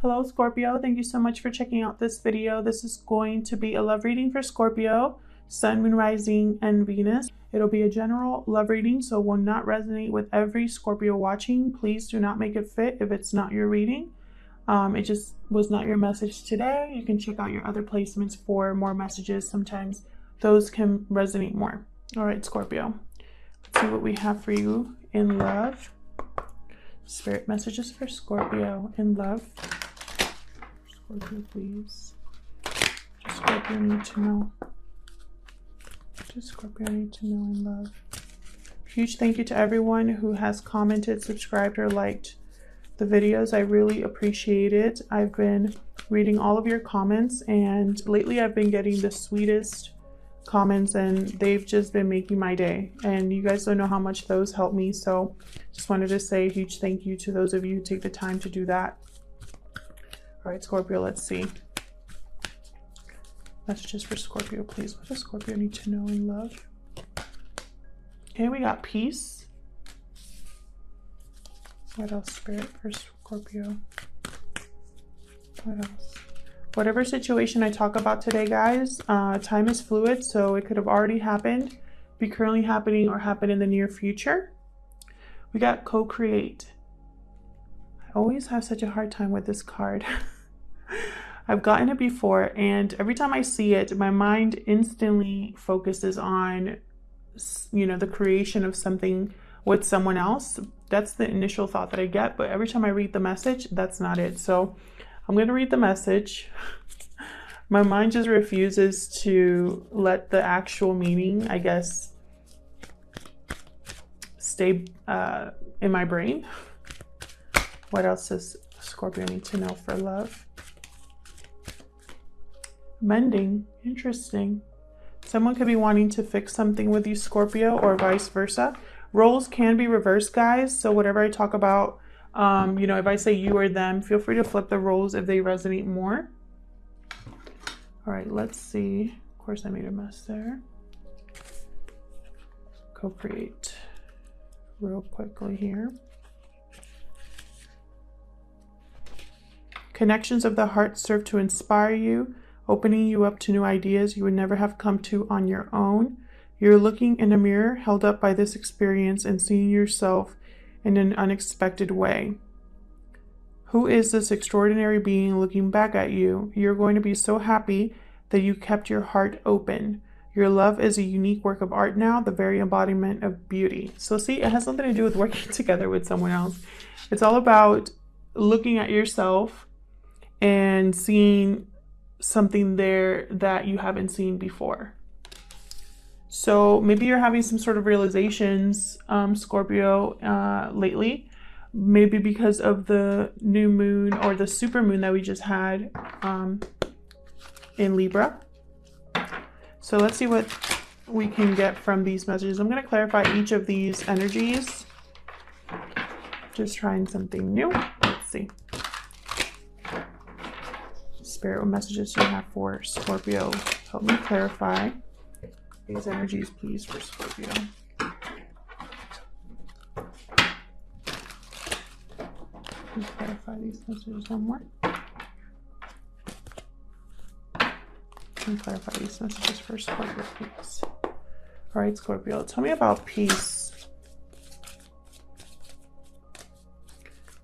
Hello Scorpio, thank you so much for checking out this video. This is going to be a love reading for Scorpio, Sun, Moon, Rising, and Venus. It'll be a general love reading, so will not resonate with every Scorpio watching. Please do not make it fit if it's not your reading. It just was not your message today. You can check out your other placements for more messages. Sometimes those can resonate more. All right, Scorpio, let's see what we have for you in love. Spirit messages for Scorpio in love. Scorpio, please. Just Scorpio need to know. Just Scorpio need to know in love. Huge thank you to everyone who has commented, subscribed, or liked the videos. I really appreciate it. I've been reading all of your comments, and lately I've been getting the sweetest comments, and they've just been making my day, and you guys don't know how much those help me. So just wanted to say a huge thank you to those of you who take the time to do that. All right, Scorpio, let's see. Messages for Scorpio, please. What does Scorpio need to know in love? Okay, we got peace. What else, Spirit, for Scorpio? What else? Whatever situation I talk about today, guys, time is fluid, so it could have already happened, be currently happening, or happen in the near future. We got co-create. I always have such a hard time with this card. I've gotten it before, and every time I see it, my mind instantly focuses on, you know, the creation of something with someone else. That's the initial thought that I get, but every time I read the message, that's not it. So I'm going to read the message. My mind just refuses to let the actual meaning, I guess, stay in my brain. What else does Scorpio need to know for love? Mending. Interesting. Someone could be wanting to fix something with you, Scorpio, or vice versa. Roles can be reversed, guys. So whatever I talk about, you know, if I say you or them, feel free to flip the roles if they resonate more. All right, let's see. Of course, I made a mess there. Co-create real quickly here. Connections of the heart serve to inspire you, opening you up to new ideas you would never have come to on your own. You're looking in a mirror held up by this experience and seeing yourself in an unexpected way. Who is this extraordinary being looking back at you? You're going to be so happy that you kept your heart open. Your love is a unique work of art now, the very embodiment of beauty. So see, it has something to do with working together with someone else. It's all about looking at yourself and seeing something there that you haven't seen before. So maybe you're having some sort of realizations, Scorpio, lately, maybe because of the new moon or the super moon that we just had in Libra. So let's see what we can get from these messages. I'm going to clarify each of these energies. Just trying something new. Let's see. Spirit, what messages do you have for Scorpio? Help me clarify these energies, please, for Scorpio. Please clarify these messages one more. Can you clarify these messages for Scorpio, please? All right, Scorpio, tell me about peace.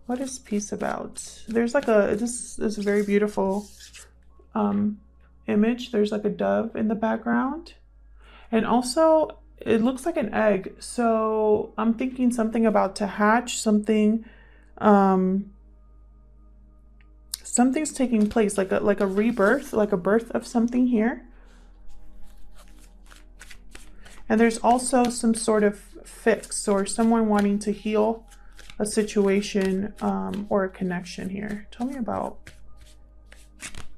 What is peace about? There's like this is a very beautiful image. There's like a dove in the background, and also it looks like an egg. So I'm thinking something about to hatch, something, something's taking place, like a rebirth, like a birth of something here. And there's also some sort of fix or someone wanting to heal a situation or a connection here. Tell me about,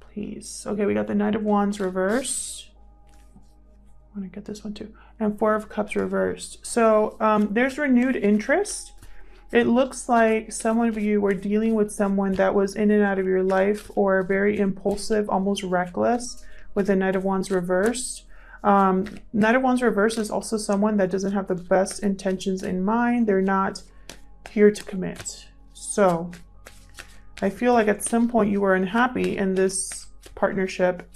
please. Okay, we got the Knight of Wands reversed. I want to get this one too. And Four of Cups reversed. So there's renewed interest. It looks like some of you were dealing with someone that was in and out of your life, or very impulsive, almost reckless, with the Knight of Wands reversed. Knight of Wands reversed is also someone that doesn't have the best intentions in mind. They're not here to commit. So I feel like at some point you were unhappy in this partnership,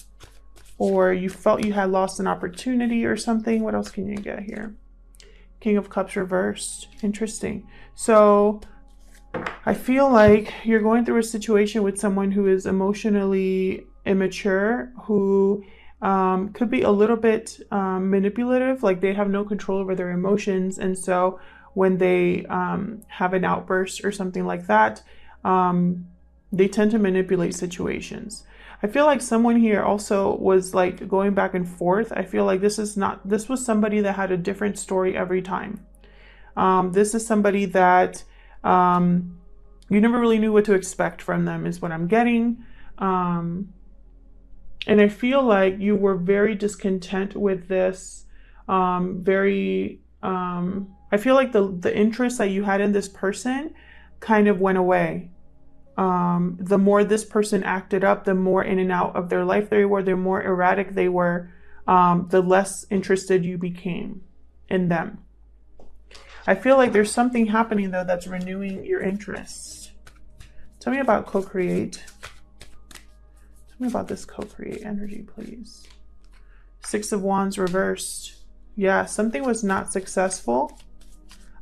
or you felt you had lost an opportunity or something. What else can you get here? King of Cups reversed. Interesting. So I feel like you're going through a situation with someone who is emotionally immature, who could be a little bit manipulative, like they have no control over their emotions. And so when they have an outburst or something like that, they tend to manipulate situations. I feel like someone here also was like going back and forth. I feel like this was somebody that had a different story every time. This is somebody that you never really knew what to expect from them, is what I'm getting. And I feel like you were very discontent with this. I feel like the interest that you had in this person kind of went away. The more this person acted up, the more in and out of their life they were, the more erratic they were, the less interested you became in them. I feel like there's something happening though that's renewing your interest. Tell me about co-create. Tell me about this co-create energy, please. Six of Wands reversed. Yeah, something was not successful.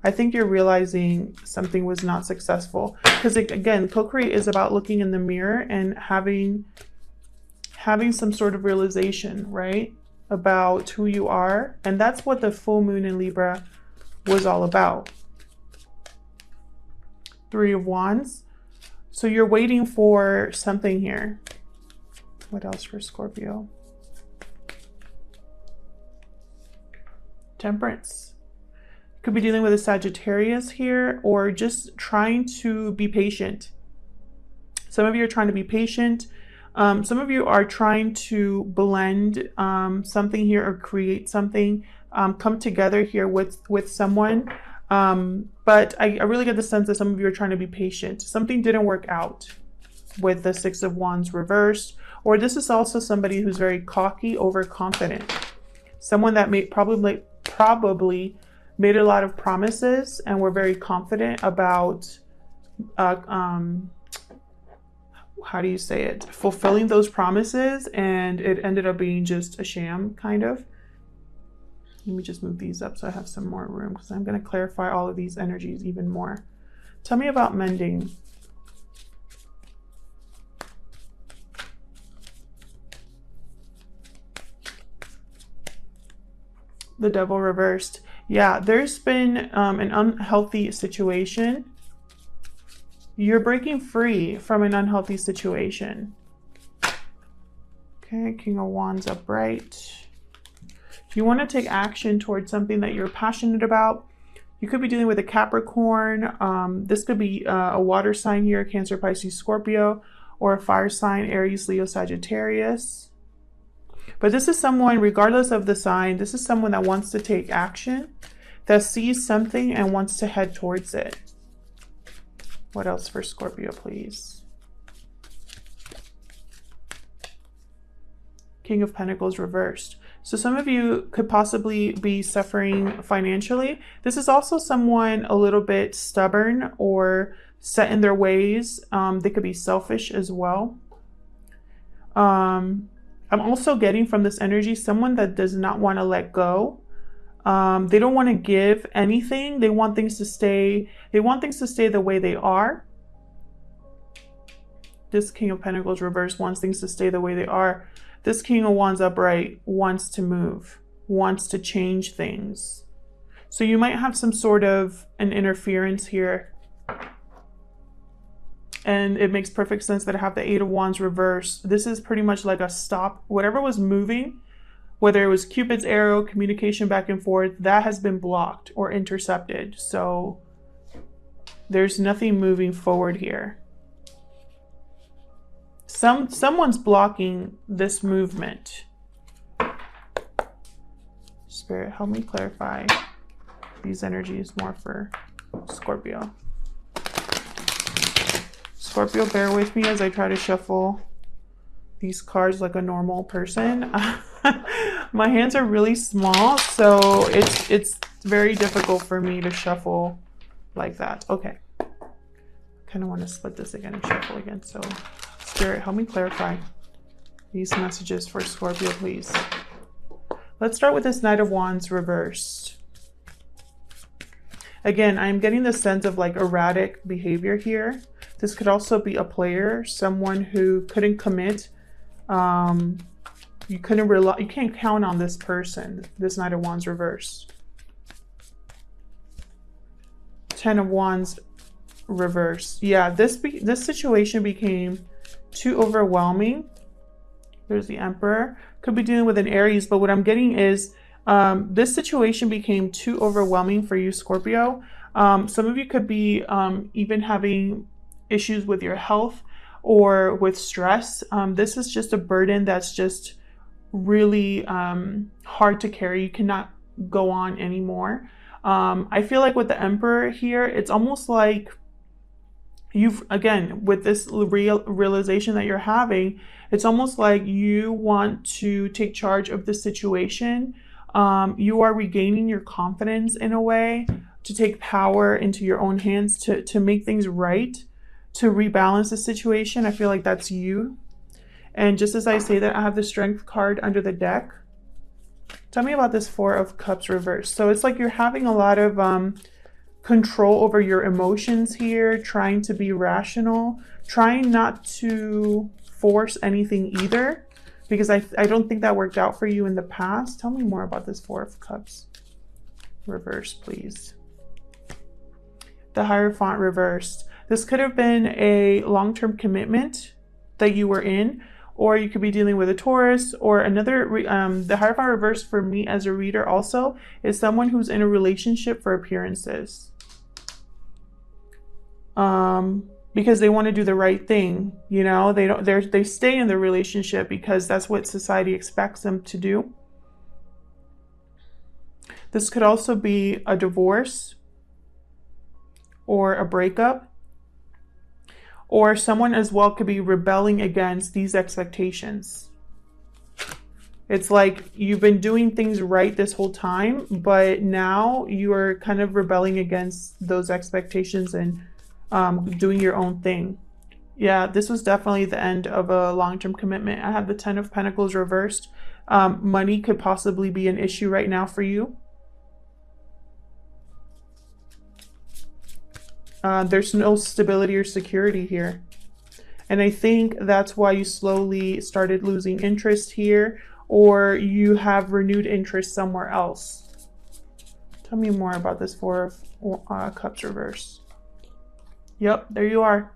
I think you're realizing something was not successful, because again, co-create is about looking in the mirror and having some sort of realization, right, about who you are. And that's what the full moon in Libra was all about. Three of Wands. So you're waiting for something here. What else for Scorpio? Temperance. Could be dealing with a Sagittarius here, or just trying to be patient. Some of you are trying to be patient. Some of you are trying to blend something here, or create something, come together here with someone. But I really get the sense that some of you are trying to be patient. Something didn't work out with the Six of Wands reversed, or this is also somebody who's very cocky, overconfident. Someone that probably made a lot of promises and were very confident about, how do you say it? Fulfilling those promises, and it ended up being just a sham, kind of. Let me just move these up so I have some more room, because I'm going to clarify all of these energies even more. Tell me about mending. The Devil reversed. Yeah, there's been an unhealthy situation. You're breaking free from an unhealthy situation. Okay, King of Wands upright. You want to take action towards something that you're passionate about. You could be dealing with a Capricorn. This could be a water sign here, Cancer, Pisces, Scorpio, or a fire sign, Aries, Leo, Sagittarius. But this is someone, regardless of the sign, this is someone that wants to take action, that sees something and wants to head towards it. What else for Scorpio, please? King of Pentacles reversed. So some of you could possibly be suffering financially. This is also someone a little bit stubborn or set in their ways. They could be selfish as well. I'm also getting from this energy someone that does not want to let go. They don't want to give anything. They want things to stay. They want things to stay the way they are. This King of Pentacles reversed wants things to stay the way they are. This King of Wands upright wants to move, wants to change things. So you might have some sort of an interference here. And it makes perfect sense that I have the Eight of Wands reversed. This is pretty much like a stop. Whatever was moving, whether it was Cupid's arrow, communication back and forth, that has been blocked or intercepted. So there's nothing moving forward here. Someone's blocking this movement. Spirit, help me clarify these energies more for Scorpio. Scorpio, bear with me as I try to shuffle these cards like a normal person. My hands are really small, so it's very difficult for me to shuffle like that. Okay. kind of want to split this again and shuffle again. So Spirit, help me clarify these messages for Scorpio, please. Let's start with this Knight of Wands reversed. Again, I'm getting the sense of like erratic behavior here. This could also be a player, someone who couldn't commit. You can't count on this person, this Knight of Wands reversed. Ten of Wands reversed. Yeah, this situation became too overwhelming. There's the Emperor. Could be dealing with an Aries, but what I'm getting is this situation became too overwhelming for you, Scorpio. Some of you could be even having issues with your health or with stress. This is just a burden that's just really hard to carry. You cannot go on anymore. I feel like with the Emperor here, it's almost like you've, again, with this realization that you're having, it's almost like you want to take charge of the situation. You are regaining your confidence in a way, to take power into your own hands, to make things right, to rebalance the situation. I feel like that's you. And just as I say that, I have the Strength card under the deck. Tell me about this Four of Cups reversed. So it's like you're having a lot of control over your emotions here, trying to be rational, trying not to force anything either, because I don't think that worked out for you in the past. Tell me more about this Four of Cups reversed, please. The Hierophant reversed. This could have been a long-term commitment that you were in, or you could be dealing with a Taurus or another. The Hierophant reversed for me as a reader also is someone who's in a relationship for appearances. Because they want to do the right thing, you know, they stay in the relationship because that's what society expects them to do. This could also be a divorce or a breakup, or someone as well could be rebelling against these expectations. It's like you've been doing things right this whole time, but now you are kind of rebelling against those expectations and doing your own thing. Yeah, this was definitely the end of a long-term commitment. I have the Ten of Pentacles reversed. Money could possibly be an issue right now for you. There's no stability or security here. And I think that's why you slowly started losing interest here, or you have renewed interest somewhere else. Tell me more about this Four of Cups reverse. Yep, there you are.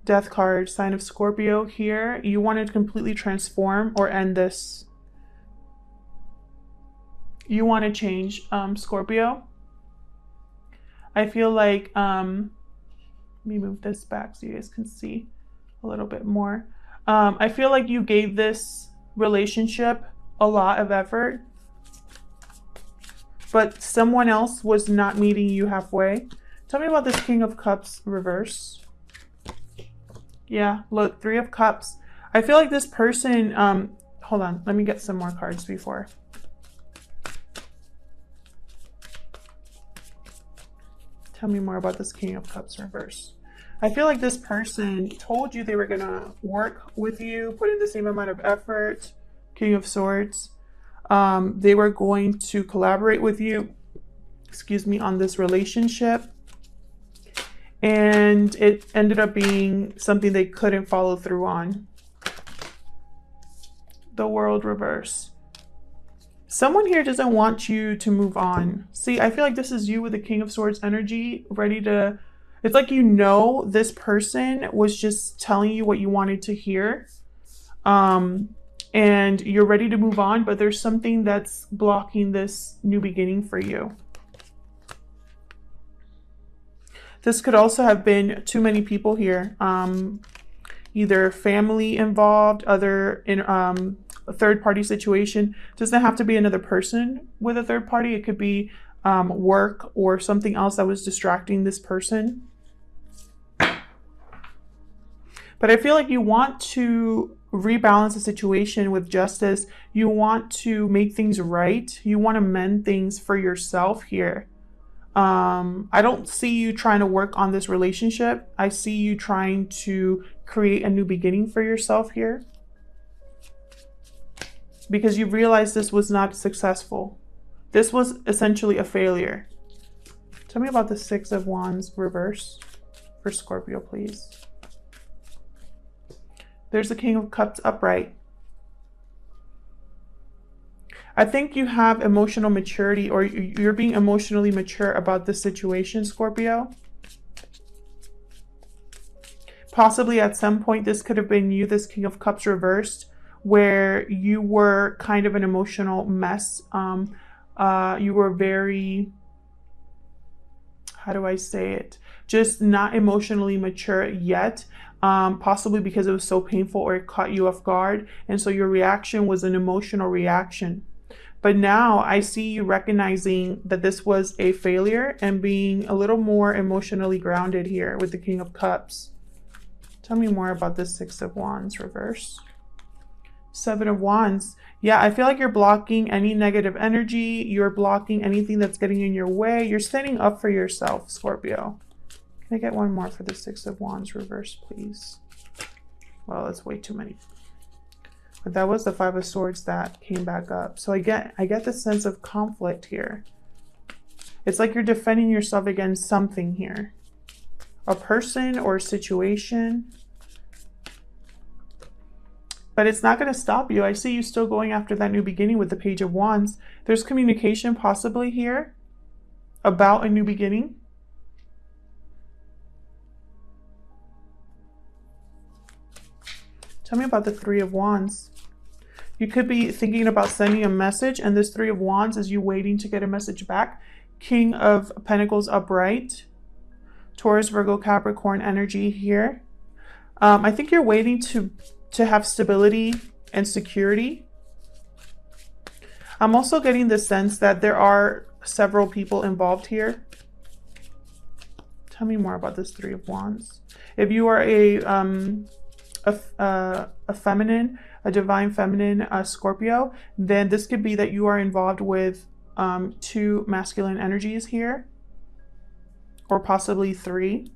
Death card, sign of Scorpio here. You want to completely transform or end this. You want to change, Scorpio. I feel like, let me move this back so you guys can see a little bit more. I feel like you gave this relationship a lot of effort, but someone else was not meeting you halfway. Tell me about this King of Cups reverse. Yeah, look, Three of Cups. I feel like this person, hold on, let me get some more cards before. Tell me more about this King of Cups reverse. I feel like this person told you they were gonna work with you, put in the same amount of effort. King of Swords. They were going to collaborate with you, excuse me, on this relationship. And it ended up being something they couldn't follow through on. The World reverse. Someone here doesn't want you to move on. See, I feel like this is you with the King of Swords energy, ready to, it's like, you know, this person was just telling you what you wanted to hear. And you're ready to move on, but there's something that's blocking this new beginning for you. This could also have been too many people here. Either family involved, a third-party situation. Doesn't have to be another person with a third party. It could be work or something else that was distracting this person. But I feel like you want to rebalance the situation with justice. You want to make things right. You want to mend things for yourself here. I don't see you trying to work on this relationship. I see you trying to create a new beginning for yourself here, because you realized this was not successful. This was essentially a failure. Tell me about the Six of Wands reverse for Scorpio, please. There's the King of Cups upright. I think you have emotional maturity, or you're being emotionally mature about this situation, Scorpio. Possibly at some point, this could have been you, this King of Cups reversed, where you were kind of an emotional mess. You were very, how do I say it? Just not emotionally mature yet. Possibly because it was so painful or it caught you off guard. And so your reaction was an emotional reaction. But now I see you recognizing that this was a failure and being a little more emotionally grounded here with the King of Cups. Tell me more about the Six of Wands reverse. Seven of Wands. Yeah, I feel like you're blocking any negative energy. You're blocking anything that's getting in your way. You're standing up for yourself, Scorpio. Can I get one more for the Six of Wands reverse, please? Well, that's way too many. But that was the Five of Swords that came back up. So I get the sense of conflict here. It's like you're defending yourself against something here. A person or a situation. But it's not going to stop you. I see you still going after that new beginning with the Page of Wands. There's communication possibly here about a new beginning. Tell me about the Three of Wands. You could be thinking about sending a message, and this Three of Wands is you waiting to get a message back. King of Pentacles upright. Taurus, Virgo, Capricorn energy here. I think you're waiting to have stability and security. I'm also getting the sense that there are several people involved here. Tell me more about this Three of Wands. If you are a feminine, a divine feminine Scorpio, then this could be that you are involved with two masculine energies here, or possibly three.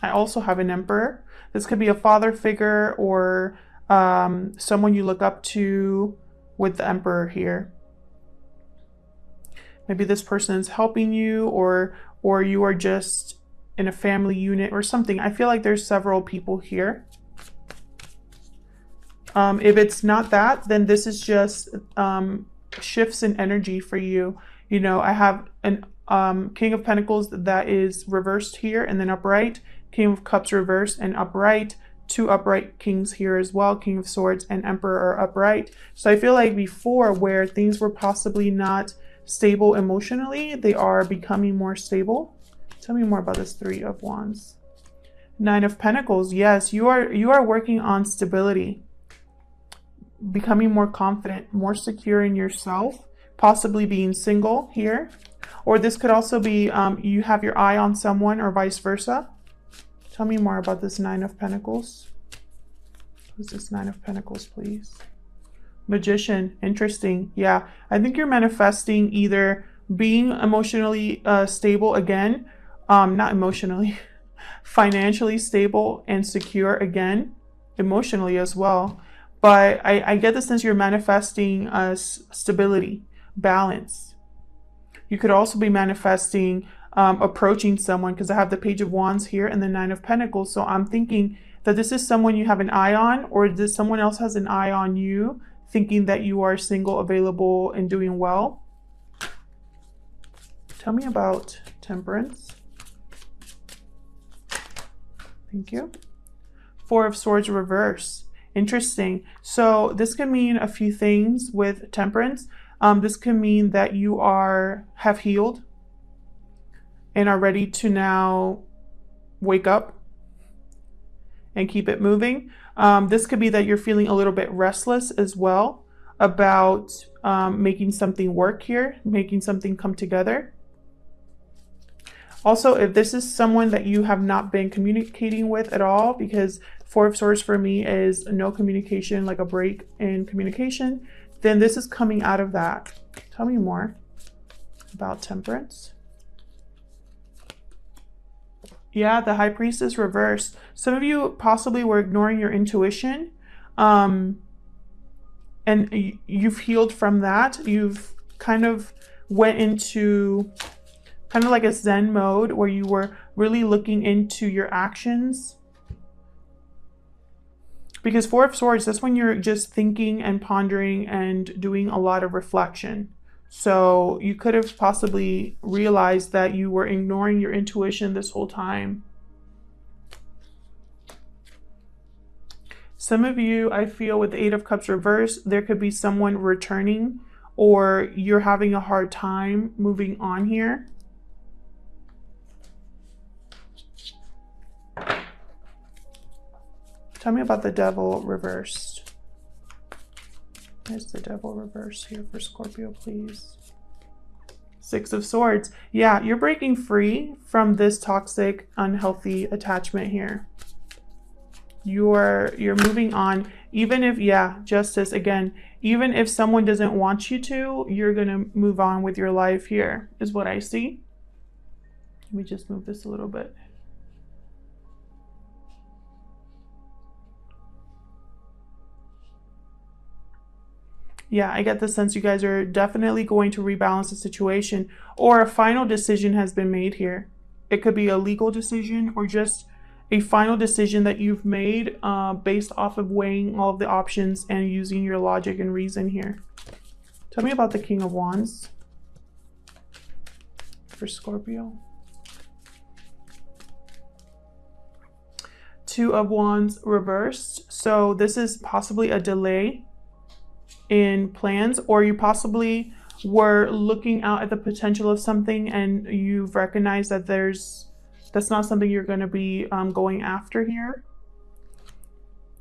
I also have an Emperor. This could be a father figure or someone you look up to with the Emperor here. Maybe this person is helping you, or you are just in a family unit or something. I feel like there's several people here. If it's not that, then this is just shifts in energy for you. You know, I have an King of Pentacles that is reversed here and then upright. King of Cups reversed and upright. Two upright kings here as well. King of Swords and Emperor are upright. So I feel like before, where things were possibly not stable emotionally, they are becoming more stable. Tell me more about this Three of Wands. Nine of Pentacles. Yes, you are working on stability, becoming more confident, more secure in yourself, possibly being single here. Or this could also be you have your eye on someone, or vice versa. Tell me more about this Nine of Pentacles. Who's this Nine of Pentacles, please? Magician. Interesting. Yeah, I think you're manifesting either being emotionally stable again, not emotionally, financially stable and secure again, emotionally as well. But I get the sense you're manifesting stability, balance. You could also be manifesting approaching someone, because I have the Page of Wands here and the Nine of Pentacles. So I'm thinking that this is someone you have an eye on, or that someone else has an eye on you, thinking that you are single, available, and doing well. Tell me about Temperance. Thank you. Four of Swords reverse. Interesting. So this can mean a few things with Temperance. This can mean that you have healed and are ready to now wake up and keep it moving. This could be that you're feeling a little bit restless as well about making something work here, making something come together. Also, if this is someone that you have not been communicating with at all, because Four of Swords for me is no communication, like a break in communication, then this is coming out of that. Tell me more about Temperance. Yeah, the High Priestess reversed. Some of you possibly were ignoring your intuition, and you've healed from that. You've kind of went into kind of like a Zen mode where you were really looking into your actions. Because Four of Swords, that's when you're just thinking and pondering and doing a lot of reflection. So you could have possibly realized that you were ignoring your intuition this whole time. Some of you, I feel with the Eight of Cups reversed, there could be someone returning or you're having a hard time moving on here. Tell me about the Devil reversed. There's the Devil reversed here for Scorpio, please. Six of Swords. Yeah, you're breaking free from this toxic, unhealthy attachment here. You're moving on. Even if, yeah, Justice again, even if someone doesn't want you to, you're going to move on with your life here, is what I see. Let me just move this a little bit. Yeah, I get the sense you guys are definitely going to rebalance the situation, or a final decision has been made here. It could be a legal decision or just a final decision that you've made based off of weighing all of the options and using your logic and reason here. Tell me about the King of Wands for Scorpio. Two of Wands reversed. So this is possibly a delay in plans, or you possibly were looking out at the potential of something and you've recognized that that's not something you're going to be going after here.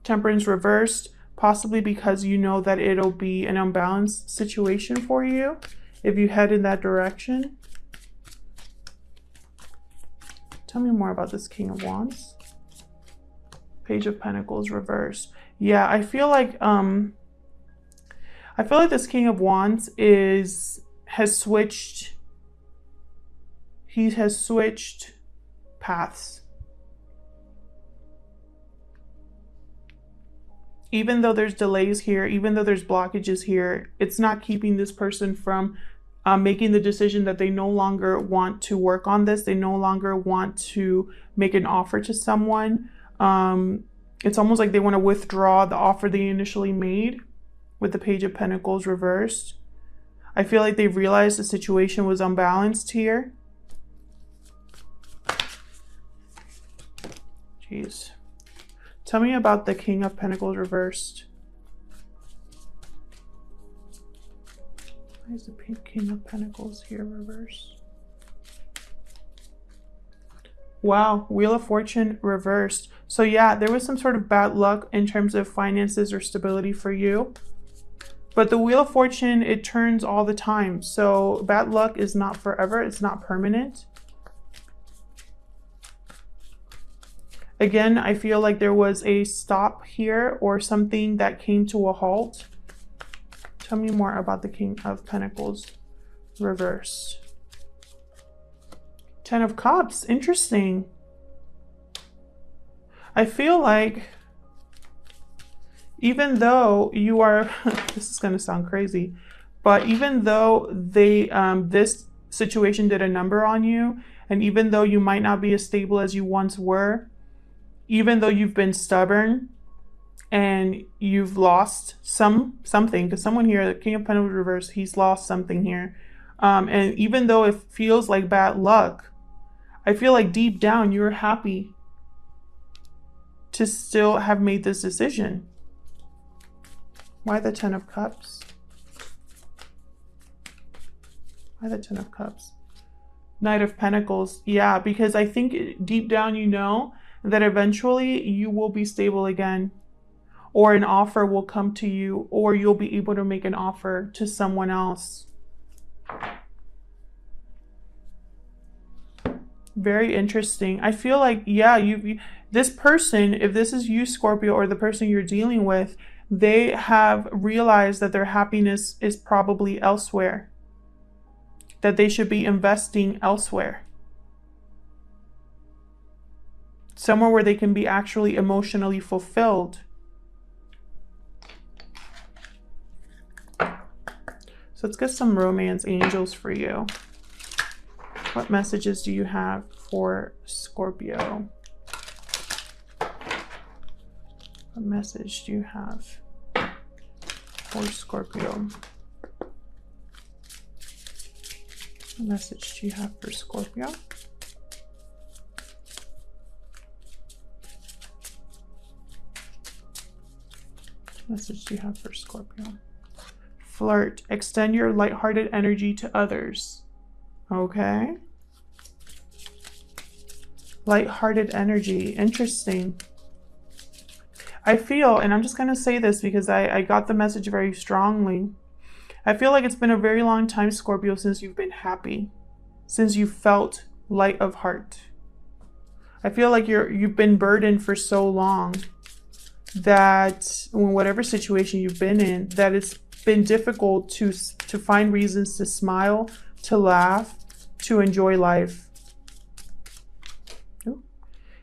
Temperance reversed, possibly because you know that it'll be an unbalanced situation for you if you head in that direction. Tell me more about this King of Wands. Page of Pentacles reversed. Yeah, I feel like this King of Wands has switched paths. Even though there's delays here, even though there's blockages here, it's not keeping this person from making the decision that they no longer want to work on this. They no longer want to make an offer to someone. It's almost like they want to withdraw the offer they initially made. With the Page of Pentacles reversed, I feel like they realized the situation was unbalanced here. Jeez. Tell me about the King of Pentacles reversed. Why is the King of Pentacles here reversed? Wow, Wheel of Fortune reversed. So yeah, there was some sort of bad luck in terms of finances or stability for you. But the Wheel of Fortune, it turns all the time. So bad luck is not forever. It's not permanent. Again, I feel like there was a stop here or something that came to a halt. Tell me more about the King of Pentacles reversed. Ten of Cups. Interesting. I feel like even though you are, this is going to sound crazy, but even though this situation did a number on you, and even though you might not be as stable as you once were, even though you've been stubborn and you've lost something, because someone here, the King of Pentacles reversed, he's lost something here. And even though it feels like bad luck, I feel like deep down you're happy to still have made this decision. Why the Ten of Cups? Why the Ten of Cups? Knight of Pentacles. Yeah, because I think deep down you know that eventually you will be stable again, or an offer will come to you, or you'll be able to make an offer to someone else. Very interesting. I feel like, yeah, this person, if this is you, Scorpio, or the person you're dealing with, they have realized that their happiness is probably elsewhere, that they should be investing elsewhere. somewhere where they can be actually emotionally fulfilled. So let's get some romance angels for you. What messages do you have for Scorpio? What message do you have for Scorpio? What message do you have for Scorpio? What message do you have for Scorpio? Flirt. Extend your lighthearted energy to others. Okay. Lighthearted energy. Interesting. I feel, and I'm just going to say this because I got the message very strongly. I feel like it's been a very long time, Scorpio, since you've been happy. Since you felt light of heart. I feel like you've been burdened for so long that in whatever situation you've been in, that it's been difficult to find reasons to smile, to laugh, to enjoy life. Ooh.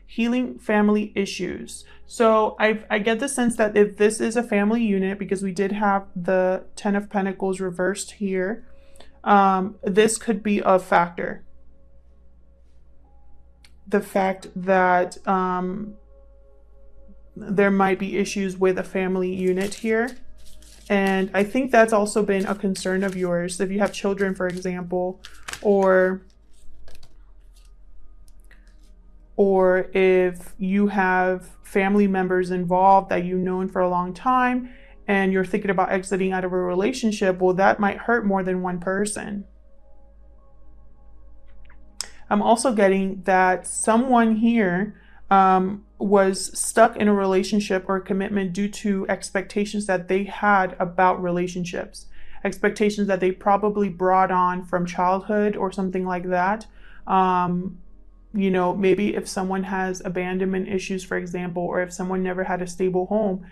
Healing family issues. So I get the sense that if this is a family unit, because we did have the 10 of Pentacles reversed here, this could be a factor. The fact that there might be issues with a family unit here. And I think that's also been a concern of yours. If you have children, for example, or if you have family members involved that you've known for a long time and you're thinking about exiting out of a relationship, well, that might hurt more than one person. I'm also getting that someone here was stuck in a relationship or a commitment due to expectations that they had about relationships, expectations that they probably brought on from childhood or something like that. You know, maybe if someone has abandonment issues, for example, or if someone never had a stable home,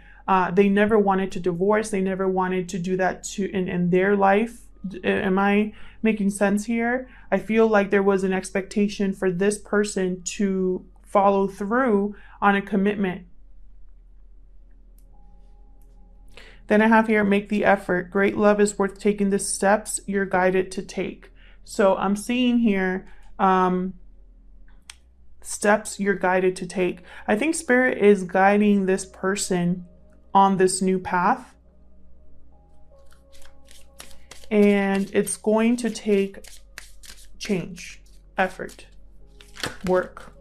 they never wanted to divorce. They never wanted to do that in their life. Am I making sense here? I feel like there was an expectation for this person to follow through on a commitment. Then I have here, make the effort. Great love is worth taking the steps you're guided to take. So I'm seeing here, steps you're guided to take. I think Spirit is guiding this person on this new path. And it's going to take change, effort, work,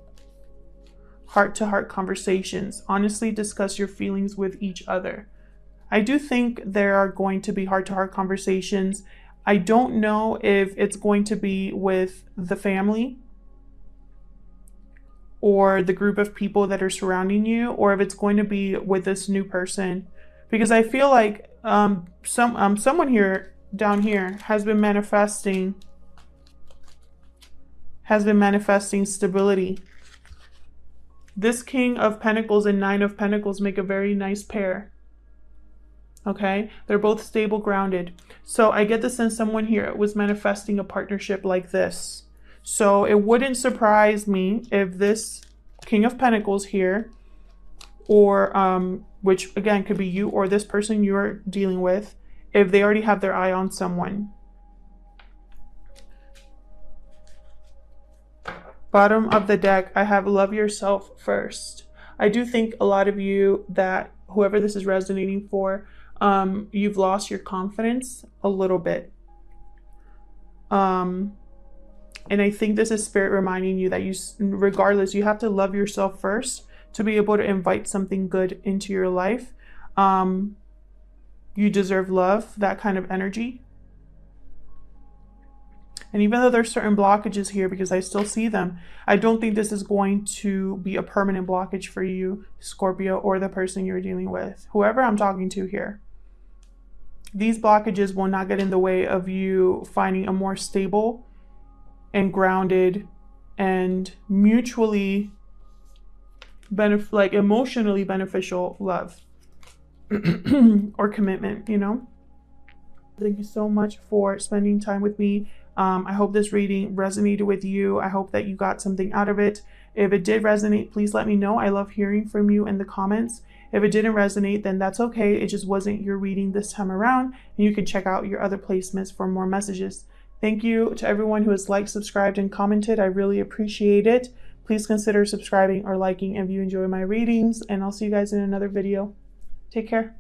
heart-to-heart conversations. Honestly discuss your feelings with each other. I do think there are going to be heart-to-heart conversations. I don't know if it's going to be with the family or the group of people that are surrounding you, or if it's going to be with this new person. Because I feel like someone here down here has been manifesting stability. This King of Pentacles and Nine of Pentacles make a very nice pair. Okay, they're both stable, grounded. So I get the sense someone here was manifesting a partnership like this. So it wouldn't surprise me if this King of Pentacles here, or which again could be you or this person you're dealing with, if they already have their eye on someone. Bottom of the deck, I have love yourself first. I do think a lot of you, that whoever this is resonating for, you've lost your confidence a little bit. And I think this is Spirit reminding you that regardless, you have to love yourself first to be able to invite something good into your life. You deserve love, that kind of energy. And even though there's certain blockages here, because I still see them, I don't think this is going to be a permanent blockage for you, Scorpio, or the person you're dealing with, whoever I'm talking to here. These blockages will not get in the way of you finding a more stable and grounded and mutually emotionally beneficial love or commitment, you know? Thank you so much for spending time with me. I hope this reading resonated with you. I hope that you got something out of it. If it did resonate, please let me know. I love hearing from you in the comments. If it didn't resonate, then that's okay. It just wasn't your reading this time around, and you can check out your other placements for more messages. Thank you to everyone who has liked, subscribed, and commented. I really appreciate it. Please consider subscribing or liking if you enjoy my readings, and I'll see you guys in another video. Take care.